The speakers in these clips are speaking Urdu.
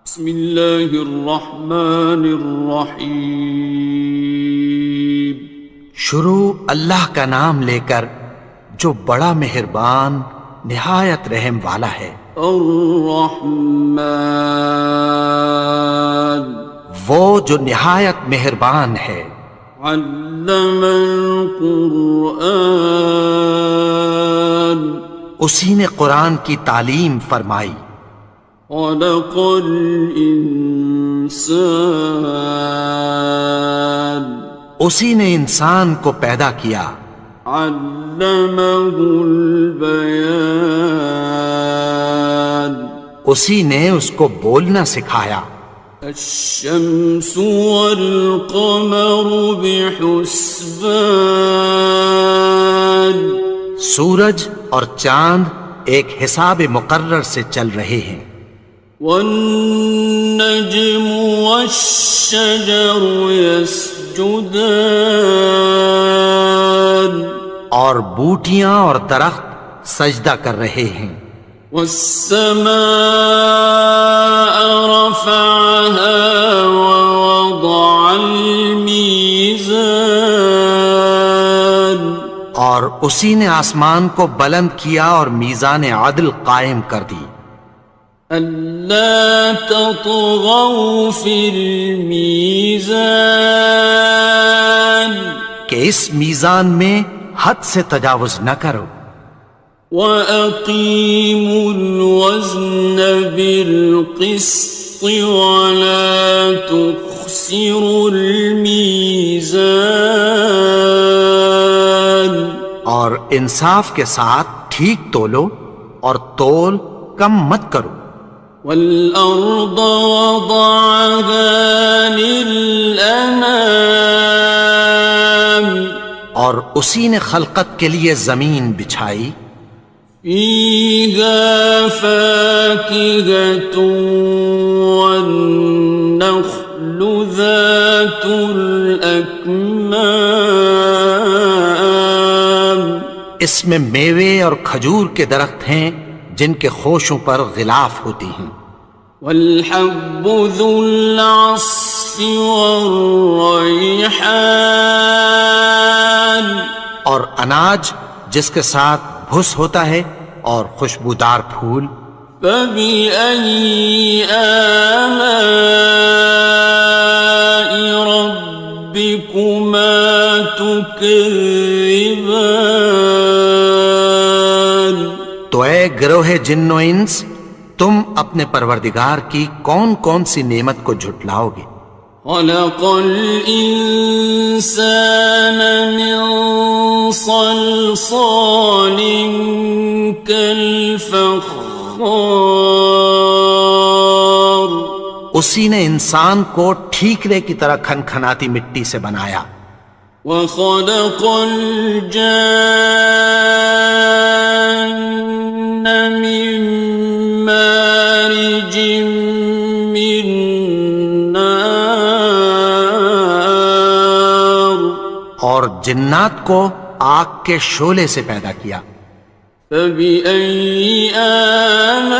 بسم اللہ الرحمن الرحیم۔ شروع اللہ کا نام لے کر جو بڑا مہربان نہایت رحم والا ہے۔ الرحمن، وہ جو نہایت مہربان ہے۔ علم القرآن، اسی نے قرآن کی تعلیم فرمائی۔ خلق الانسان، اسی نے انسان کو پیدا کیا۔ علمہ البیان، اسی نے اس کو بولنا سکھایا۔ الشمس والقمر بحسبان، سورج اور چاند ایک حساب مقرر سے چل رہے ہیں۔ والنجم والشجر يسجدان، اور بوٹیاں اور درخت سجدہ کر رہے ہیں۔ والسماء رفعها ووضع الميزان، اور اسی نے آسمان کو بلند کیا اور میزان عدل قائم کر دی۔ ألا تطغوا في الميزان، کہ اس میزان میں حد سے تجاوز نہ کرو۔ وَأَقِيمُوا الْوَزْنَ بِالْقِسْطِ وَلَا تُخْسِرُوا الْمِيزَانَ، اور انصاف کے ساتھ ٹھیک تولو اور تول کم مت کرو۔ وَالْأَرْضَ وَضَعَهَا لِلْأَنَامِ، اور اسی نے خلقت کے لیے زمین بچھائی۔ فِيهَا فَاكِهَةٌ وَالنَّخْلُ ذَاتُ الْأَكْمَامِ، اس میں میوے اور کھجور کے درخت ہیں جن کے خوشوں پر غلاف ہوتی ہیں۔ وَالْحَبُّ ذُو الْعَصْفِ وَالرَّيْحَانِ، اور اناج جس کے ساتھ بھس ہوتا ہے اور خوشبودار پھول۔ فَبِأَيِّ آلَاءِ رَبِّكُمَا تُكَذِّبَانِ، تو اے گروہ جن و انس، تم اپنے پروردگار کی کون کون سی نعمت کو جھٹلاؤ گے؟ خَلَقَ الْإِنسَانَ مِنْ صَلْصَالٍ كَالْفَخَّارِ، اسی نے انسان کو ٹھیکرے کی طرح کھنکھناتی مٹی سے بنایا۔ وَخَلَقَ الْجَانَّ مِن مَّارِجٍ مِّن نَّارٍ، اور جنات کو آگ کے شعلے سے پیدا کیا۔ فَبِأَيِّ آلَاءِ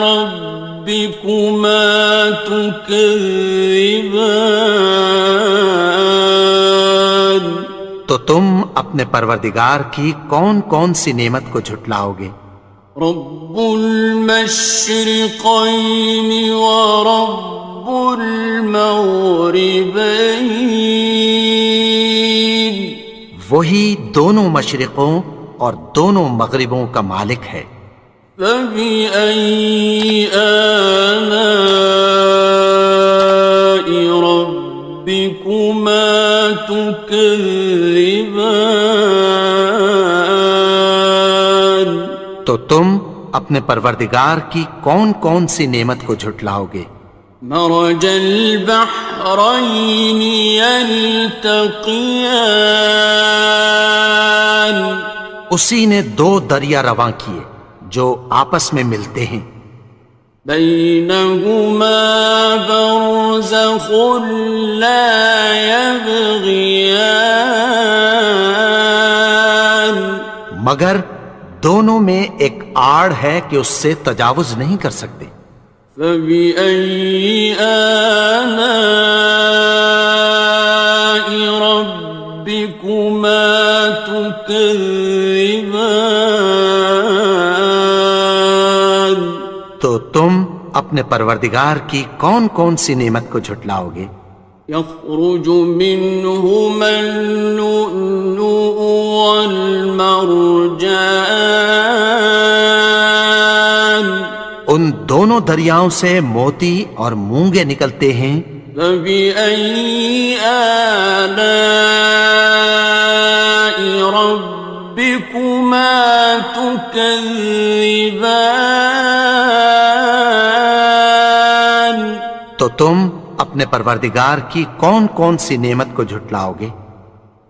رَبِّكُمَا تُكَذِّبَانِ، تو تم اپنے پروردگار کی کون کون سی نعمت کو جھٹلاؤ گے؟ رب المشرقین ورب المغربین، وہی دونوں مشرقوں اور دونوں مغربوں کا مالک ہے۔ فَبِأَيِّ آلَاءِ رَبِّكُمَا تُكَذِّبَانِ، تو تم اپنے پروردگار کی کون کون سی نعمت کو جھٹلاؤ گے؟ مرج البحرین یلتقیان، اسی نے دو دریا رواں کیے جو آپس میں ملتے ہیں۔ بینہما برزخ لا یبغیان، مگر دونوں میں ایک آڑ ہے کہ اس سے تجاوز نہیں کر سکتے۔ فبأي آلاء ربكما تكذبان؟ تو تم اپنے پروردگار کی کون کون سی نعمت کو جھٹلاؤ گے؟ يخرج منهما اللؤلؤ والمرجان، ان دونوں دریاؤں سے موتی اور مونگے نکلتے ہیں۔ فبأي آلاء ربكما تكذبان؟ تو تم اپنے پروردگار کی کون کون سی نعمت کو جھٹلاؤ گے؟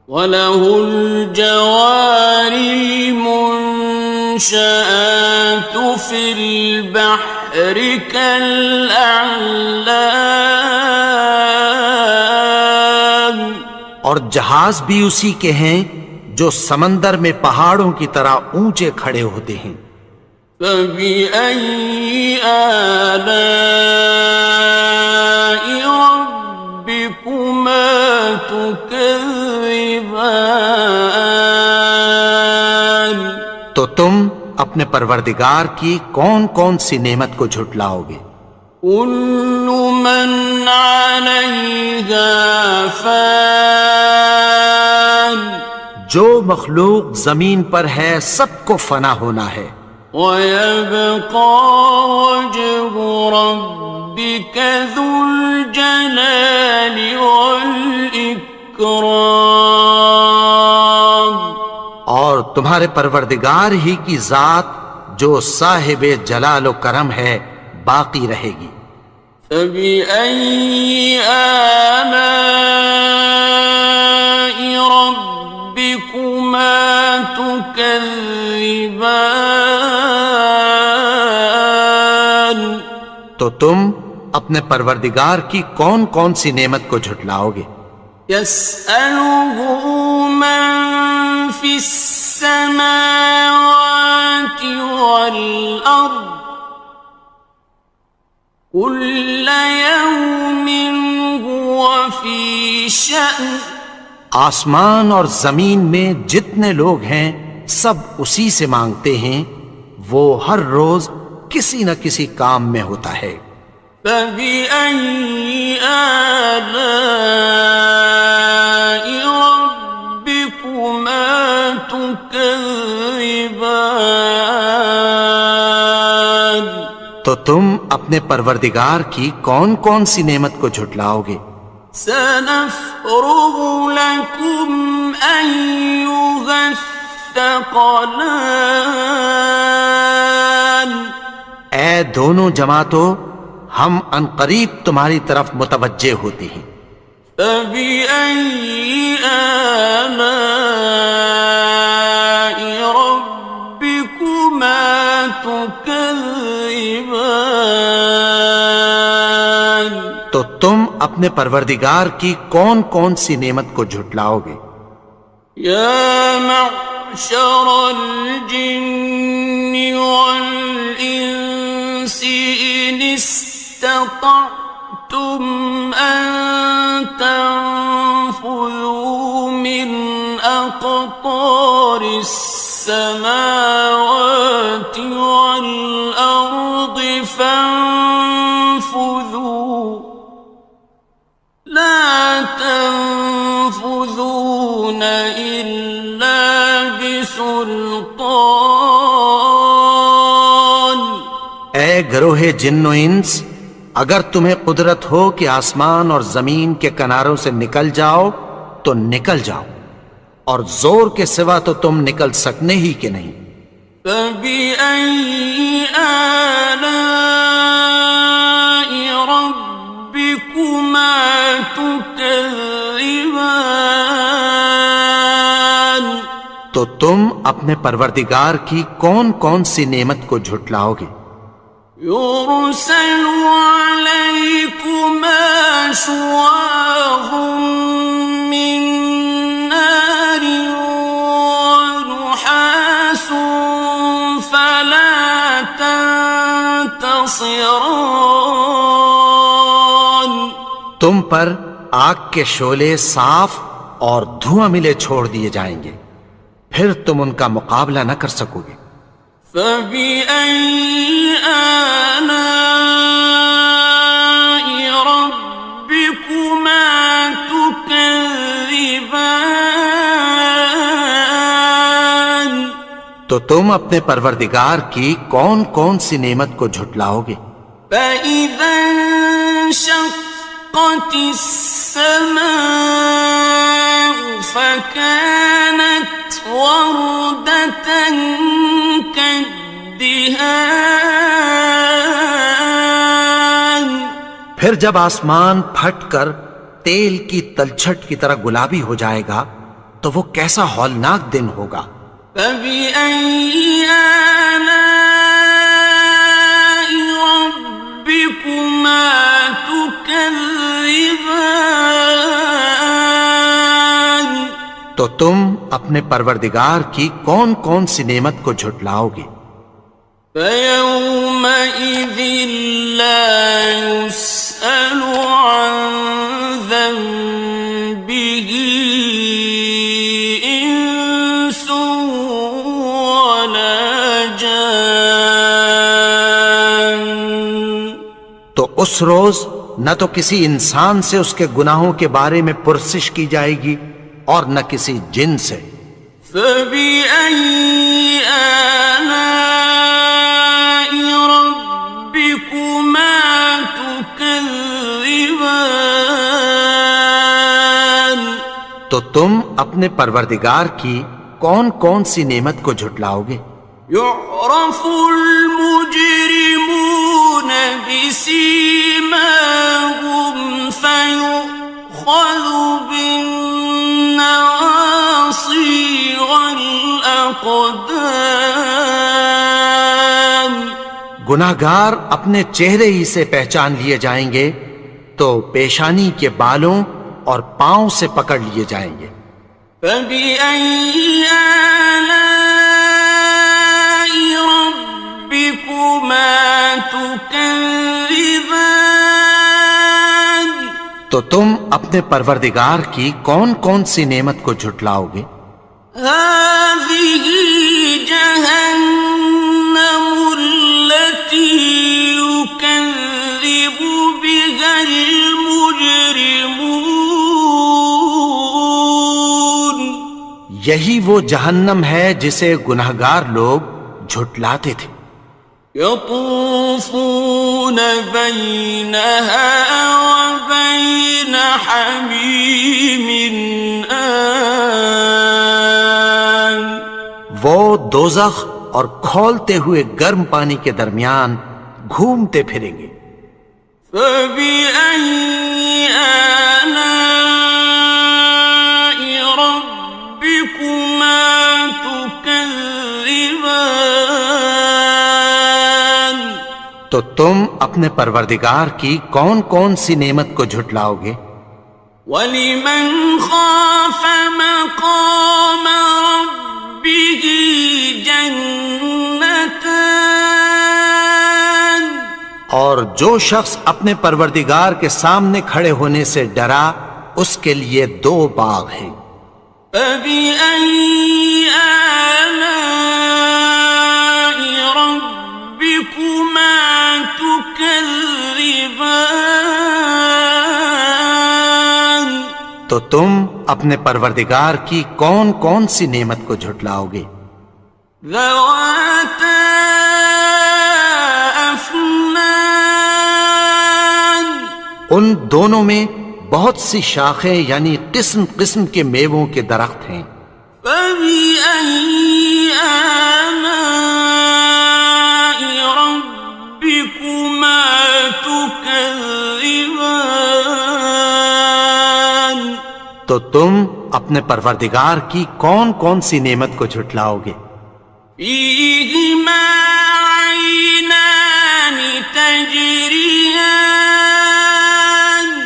وَلَهُ الْجَوَارِ الْمُنشَآتُ فِي الْبَحْرِ كَالْأَعْلَامِ، اور جہاز بھی اسی کے ہیں جو سمندر میں پہاڑوں کی طرح اونچے کھڑے ہوتے ہیں۔ فَبِأَيِّ آلَاءِ رَبِّكُمَا تُكَذِّبَانِ؟ تو تم اپنے پروردگار کی کون کون سی نعمت کو جھٹلاؤ گے؟ كُلُّ مَنْ عَلَيْهَا فَانٍ، جو مخلوق زمین پر ہے سب کو فنا ہونا ہے۔ وَيَبْقَى وَجْهُ رَبِّكَ ذُو الْجَلَالِ وَالْإِكْرَامِ، اور تمہارے پروردگار ہی کی ذات جو صاحب جلال و کرم ہے باقی رہے گی۔ فَبِأَيِّ آلَاءِ رَبِّكُمَا تُكَذِّبَانِ؟ تو تم اپنے پروردگار کی کون کون سی نعمت کو جھٹلاؤ گے؟ يَسْأَلُهُ مَن فِي السَّمَاوَاتِ وَالْأَرْضِ كُلَّ يَوْمٍ هُوَ فِي شَأْنٍ، آسمان اور زمین میں جتنے لوگ ہیں سب اسی سے مانگتے ہیں، وہ ہر روز کسی نہ کسی کام میں ہوتا ہے۔ فَبِأَيِّ آلَاءِ رَبِّكُمَا تُكَذِّبَانِ؟ تو تم اپنے پروردگار کی کون کون سی نعمت کو جھٹلاؤ گے؟ سَنَفْرُغُ لَكُمْ أَيُّهَ الثَّقَلَانِ، اے دونوں جماعتوں، ہم عنقریب تمہاری طرف متوجہ ہوتے ہیں۔ فَبِأَيِّ آلَاءِ رَبِّكُمَا تُكَذِّبَانِ؟ تو تم اپنے پروردگار کی کون کون سی نعمت کو جھٹلاؤ گے؟ يَا مَعْشَرَ الْجِنِّ وَالْإِنسِ إِنِ اسْتَطَعْتُمْ أَن تَنفُذُوا مِنْ أَقْطَارِ السَّمَاوَاتِ وَالْأَرْضِ فَانفُذُوا لَا تَنفُذُونَ إِلَّا بِسُلْطَانٍ۔ اے گروہ جن و انس، اگر تمہیں قدرت ہو کہ آسمان اور زمین کے کناروں سے نکل جاؤ تو نکل جاؤ، اور زور کے سوا تو تم نکل سکنے ہی کہ نہیں۔ فَبِأَيِّ آلَاءِ رَبِّكُمَا تُكَذِّبَانِ؟ تو تم اپنے پروردگار کی کون کون سی نعمت کو جھٹلاؤ گے؟ يُرْسَلُ عَلَيْكُمَا شُوَاظٌ مِّن نَّارٍ وَنُحَاسٌ ينتصران. تم پر آگ کے شعلے صاف اور دھواں ملے چھوڑ دیے جائیں گے، پھر تم ان کا مقابلہ نہ کر سکو گے۔ فبأي آلاء ربكما تكذبان. تو تم اپنے پروردگار کی کون کون سی نعمت کو جھٹلاؤ گے؟ فإذا انشقت السماء فكانت وردة كالدهان. پھر جب آسمان پھٹ کر تیل کی تلچھٹ کی طرح گلابی ہو جائے گا تو وہ کیسا ہولناک دن ہوگا۔ فبأي آلاء ربكما تكذبان. تو تم اپنے پروردگار کی کون کون سی نعمت کو جھٹلاؤ گے؟ فيومئذ لا يسأل عن ذنبه إنس ولا جان. تو اس روز نہ تو کسی انسان سے اس کے گناہوں کے بارے میں پرسش کی جائے گی اور نہ کسی جن سے۔ فبأي آلاء ربكما تكذبان. تو تم اپنے پروردگار کی کون کون سی نعمت کو جھٹلاؤ گے؟ يعرف المجرمون بسيماهم فيؤخذ بالنواصي والأقدام. گناہگار اپنے چہرے ہی سے پہچان لیے جائیں گے تو پیشانی کے بالوں اور پاؤں سے پکڑ لیے جائیں گے۔ فبأي آلاء ربكما تكذبان. تو تم اپنے پروردگار کی کون کون سی نعمت کو جھٹلاؤ گے؟ هذه جهنم التي يكذب بها المجرمون. یہی وہ جہنم ہے جسے گناہگار لوگ جھٹلاتے تھے۔ يطوفون بينها وبين حميم آن. وہ دوزخ اور کھولتے ہوئے گرم پانی کے درمیان گھومتے پھریں گے۔ فبأي آلاء ربكما تكذبان. تو تم اپنے پروردگار کی کون کون سی نعمت کو جھٹلاؤ گے؟ وَلِمَنْ خَافَ مَقَامَ رَبِّهِ جَنَّتَانِ. اور جو شخص اپنے پروردگار کے سامنے کھڑے ہونے سے ڈرا اس کے لیے دو باغ ہیں۔ فَبِأَيِّ آلَاءِ رَبِّكُمَا تُكَذِّبَانِ. تو تم اپنے پروردگار کی کون کون سی نعمت کو جھٹلاؤ گے؟ ذَوَاتَا أَفْنَانٍ. ان دونوں میں بہت سی شاخیں یعنی قسم قسم کے میووں کے درخت ہیں۔ فَبِأَيِّ آلَاءِ رَبِّكُمَا تُكَذِّبَانِ. تو تم اپنے پروردگار کی کون کون سی نعمت کو جھٹلاؤ گے؟ فِيهِمَا عَيْنَانِ تَجْرِيَانِ.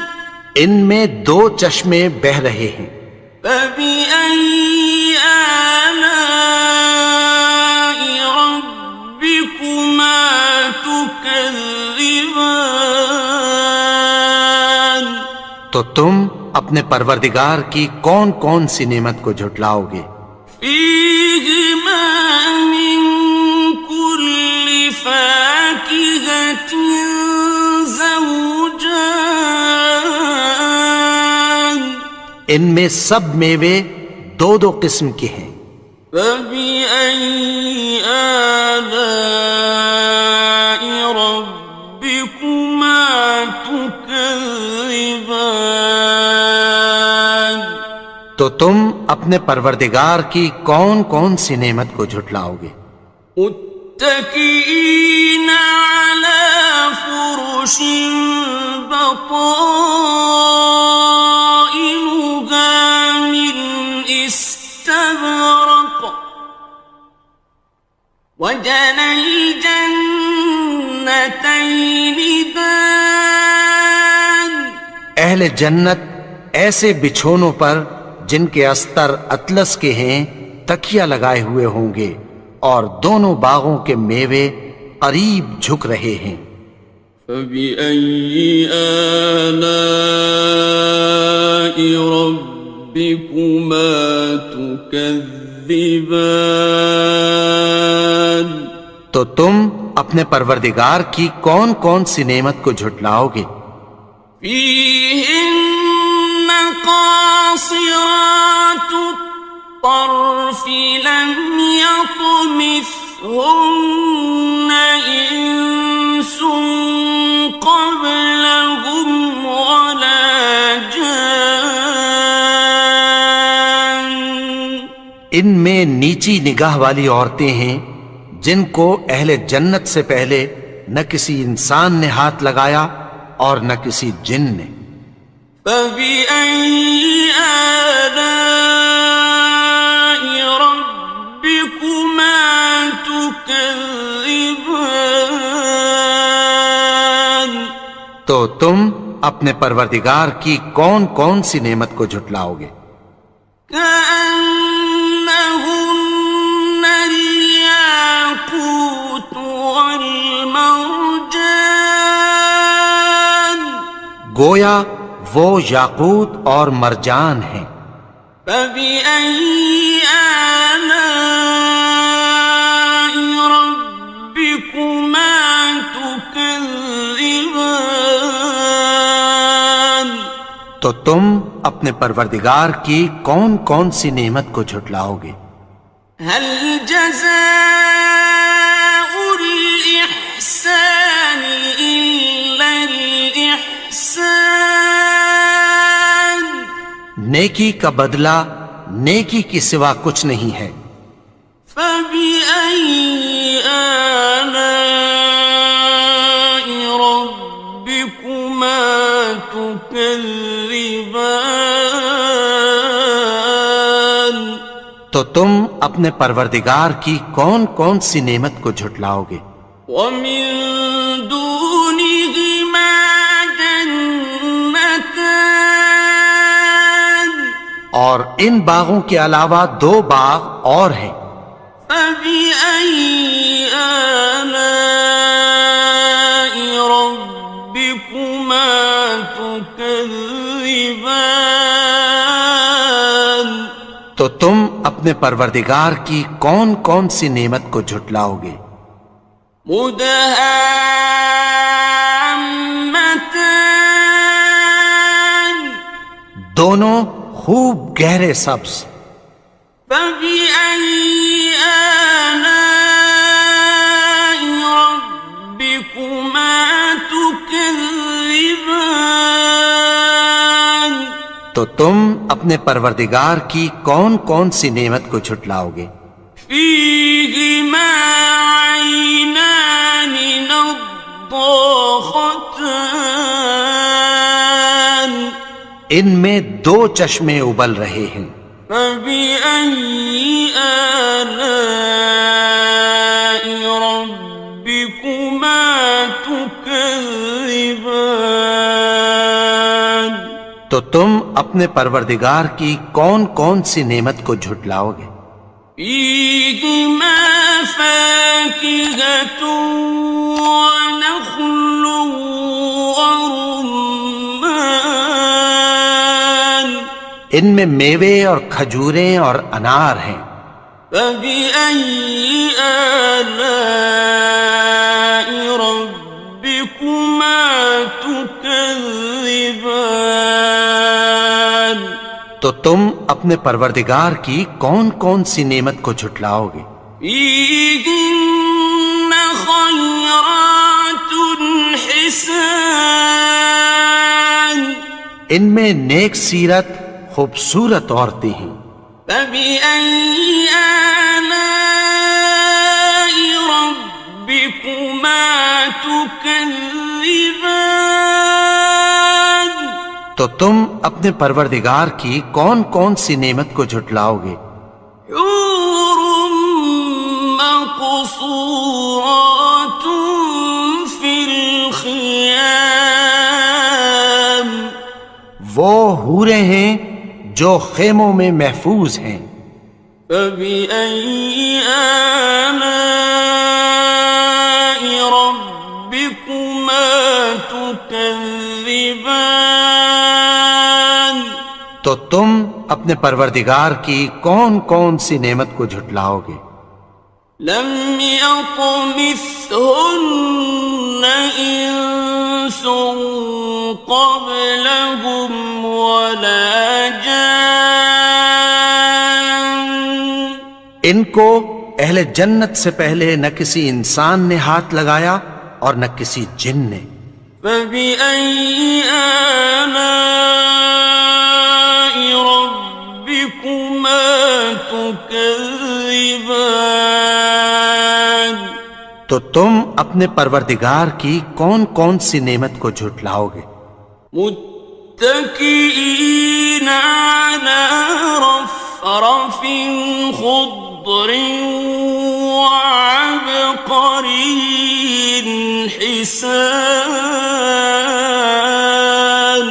ان میں دو چشمے بہہ رہے ہیں۔ فَبِأَيِّ آلَاءِ رَبِّكُمَا تُكَذِّبَانِ. تكذبان تو تم اپنے پروردگار کی کون کون سی نعمت کو جھٹلاؤ گے؟ فيهما من كل فاكهة زوجان ان میں سب میوے دو دو قسم کے ہیں۔ فبأي آلاء ربكما تكذبان تو تم اپنے پروردگار کی کون کون سی نعمت کو جھٹلاؤ گے؟ متكئين على فرش بطائنها من استبرق وجنى الجنتين دان اہل جنت ایسے بچھونوں پر جن کے استر اطلس کے ہیں تکیہ لگائے ہوئے ہوں گے، اور دونوں باغوں کے میوے قریب جھک رہے ہیں۔ فبأي آلاء ربكما تكذبان تو تم اپنے پروردگار کی کون کون سی نعمت کو جھٹلاؤ گے؟ فيهن قاصرات الطرف لم يطمثهن إنس قبلهم ولا جان ان میں نیچی نگاہ والی عورتیں ہیں جن کو اہل جنت سے پہلے نہ کسی انسان نے ہاتھ لگایا اور نہ کسی جن نے۔ فبأي آلاء ربكما تكذبان تو تم اپنے پروردگار کی کون کون سی نعمت کو جھٹلاؤ گے؟ كأنهن الياقوت والمرجان گویا وہ یاقوت اور مرجان ہیں۔ فبأي آلاء ربكما تكذبان تو تم اپنے پروردگار کی کون کون سی نعمت کو جھٹلاؤ گے؟ هل جزاء الإحسان إلا الإحسان نیکی کا بدلہ نیکی کی سوا کچھ نہیں ہے۔ فبأي آلاء ربكما تكذبان تو تم اپنے پروردگار کی کون کون سی نعمت کو جھٹلاؤ گے؟ ومن دونهما جنتان اور ان باغوں کے علاوہ دو باغ اور ہیں۔ فبأي آلاء ربكما تكذبان تو تم اپنے پروردگار کی کون کون سی نعمت کو جھٹلاؤ گے؟ مدهامتان دونوں خوب گہرے سبز۔ فبأي آلاء ربكما تكذبان تو تم اپنے پروردگار کی کون کون سی نعمت کو جھٹلاؤ گے؟ فيهما عينان نضاختان ان میں دو چشمے ابل رہے ہیں۔ فبأي آلاء ربكما تكذبان تو تم اپنے پروردگار کی کون کون سی نعمت کو جھٹلاؤ گے؟ فيهما فاكهة ونخل ورمان ان میں میوے اور کھجوریں اور انار ہیں. فبأي آلاء ربكما تكذبان تو تم اپنے پروردگار کی کون کون سی نعمت کو جھٹلاؤ گے؟ فيهن خيرات حسان ان میں نیک سیرت خوبصورت عورتیں ہیں. فبأي آلاء ربكما تكذبان تو تم اپنے پروردگار کی کون کون سی نعمت کو جھٹلاؤ گے؟ حور مقصورات في الخيام وہ حوریں ہیں جو خیموں میں محفوظ ہیں. فبأي آلاء ربكما تكذبان تو تم اپنے پروردگار کی کون کون سی نعمت کو جھٹلاؤ گے؟ لم يطمثهن إنس قبلهم ولا جان ان کو اہل جنت سے پہلے نہ کسی انسان نے ہاتھ لگایا اور نہ کسی جن نے. فبأي آلاء ربكما تكذبان تو تم اپنے پروردگار کی کون کون سی نعمت کو جھٹلاؤ گے؟ متكئين على رفرف خضر وعبقري حسان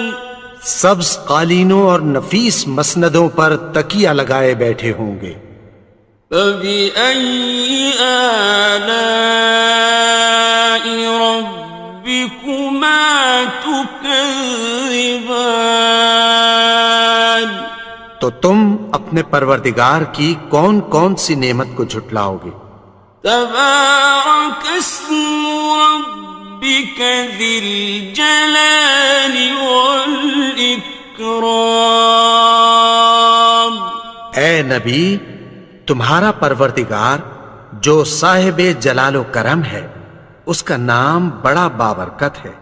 سبز قالینوں اور نفیس مسندوں پر تکیہ لگائے بیٹھے ہوں گے. فبأي آلاء ربكما تكذبان تو تم اپنے پروردگار کی کون کون سی نعمت کو جھٹلاؤ گے؟ تبارك اسم ربك ذي الجلال والإكرام اے نبی، تمہارا پروردگار جو صاحب جلال و کرم ہے، اس کا نام بڑا بابرکت ہے.